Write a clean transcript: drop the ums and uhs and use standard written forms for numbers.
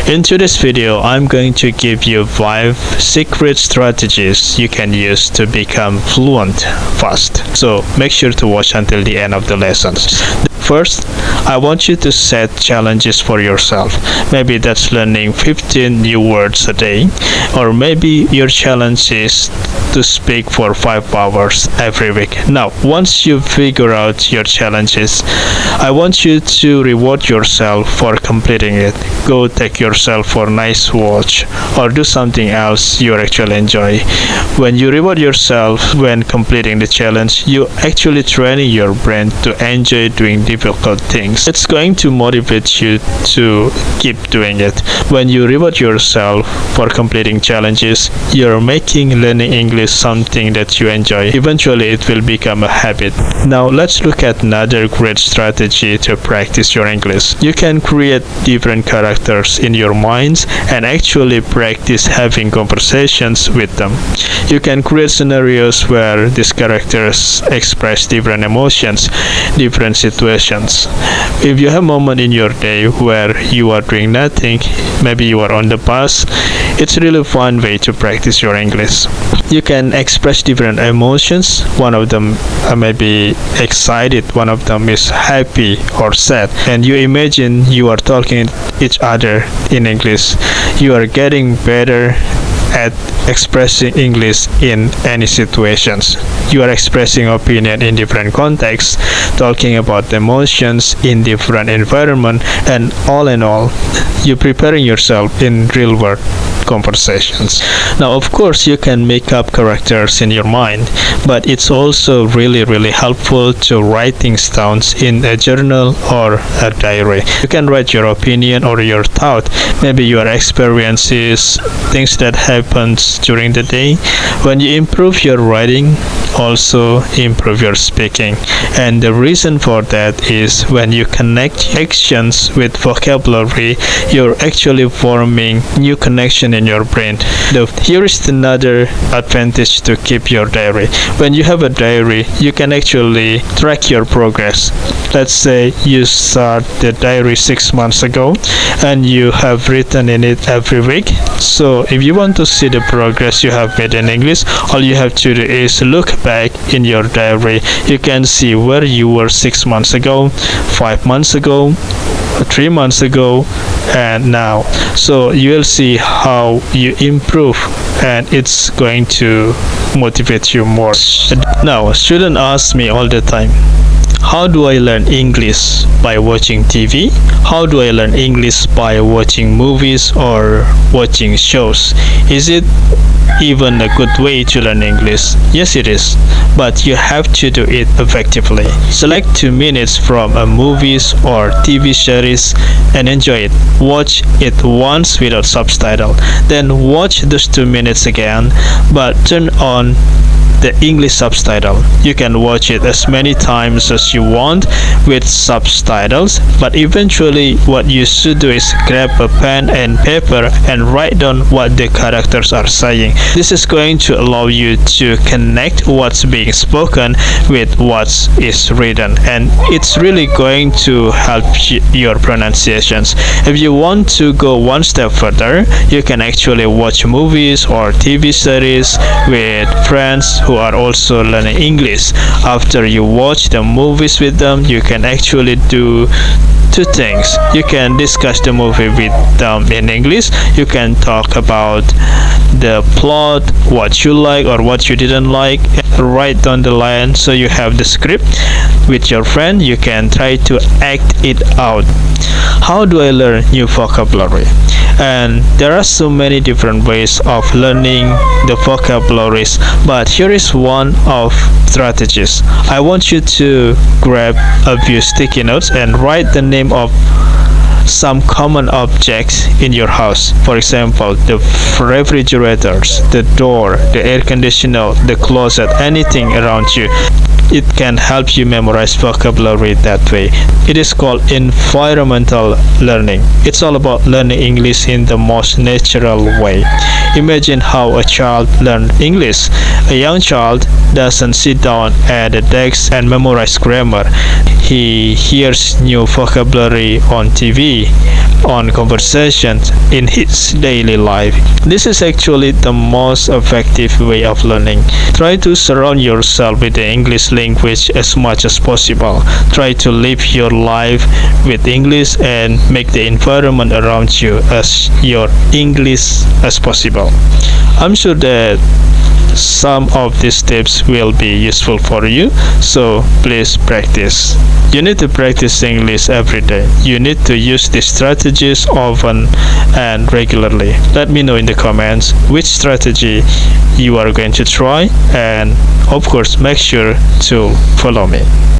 In today's video, I'm going to give you 5 secret strategies you can use to become fluent fast. So make sure to watch until the end of the lessons. First, I want you to set challenges for yourself. Maybe that's learning 15 new words a day, or maybe your challenge is to speak for 5 hours every week. Now, once you figure out your challenges, I want you to reward yourself for completing it. Go take yourself for a nice watch or do something else you actually enjoy. When you reward yourself when completing the challenge, you actually training your brain to enjoy doing difficult things. It's going to motivate you to keep doing it. When you reward yourself for completing challenges, you're making learning English something that you enjoy. Eventually, it will become a habit. Now, let's look at another great strategy to practice your English. You can create different characters in your minds and actually practice having conversations with them. You can create scenarios where these characters express different emotions, different situations. If you have a moment in your day where you are doing nothing, maybe you are on the bus, it's a really fun way to practice your English. You can express different emotions. One of them may be excited, one of them is happy or sad, and you imagine you are talking each other in English. You are getting better at expressing English in any situations. You are expressing opinion in different contexts, talking about emotions in different environment, and all in all, you preparing yourself in real world conversations. Now, of course, you can make up characters in your mind, but it's also really helpful to write things down in a journal or a diary. You can write your opinion or your thought, maybe your experiences, things that happens during the day. When you improve your writing, also improve your speaking. And the reason for that is when you connect actions with vocabulary, you're actually forming new connection in your brain. Here is another advantage to keep your diary. When you have a diary, you can actually track your progress. Let's say you start the diary 6 months ago and you have written in it every week. So if you want to see the progress you have made in English, all you have to do is look back in your diary. You can see where you were 6 months ago, 5 months ago, 3 months ago, and now. So you will see how you improve, and it's going to motivate you more. Now, students ask me all the time, how do I learn English? By watching TV? How do I learn English by watching movies or watching shows? Is it even a good way to learn English? Yes, it is, but you have to do it effectively. Select 2 minutes from a movies or TV series and enjoy it. Watch it once without subtitle, then watch those 2 minutes again, but turn on the English subtitle. You can watch it as many times as you want with subtitles, but eventually what you should do is grab a pen and paper and write down what the characters are saying. This is going to allow you to connect what's being spoken with what is written, and it's really going to help your pronunciations. If you want to go one step further, you can actually watch movies or TV series with friends who are also learning English. After you watch the movies with them, you can actually do 2 things. You can discuss the movie with them in English. You can talk about the plot, what you like or what you didn't like, write down the line so you have the script. With your friend, you can try to act it out. How do I learn new vocabulary? And there are so many different ways of learning the vocabularies, but here is one of strategies. I want you to grab a few sticky notes and write the name of some common objects in your house. For example, the refrigerators, the door, the air conditioner, the closet, anything around you. It can help you memorize vocabulary that way. It is called environmental learning. It's all about learning English in the most natural way. Imagine how a child learns English. A young child doesn't sit down at a desk and memorize grammar. He hears new vocabulary on TV. carry on conversations in his daily life. This is actually the most effective way of learning. Try to surround yourself with the English language as much as possible. Try to live your life with English and make the environment around you as your English as possible. I'm sure that some of these tips will be useful for you, so please practice. You need to practice English every day. You need to use these strategies often and regularly. Let me know in the comments which strategy you are going to try, and of course make sure to follow me.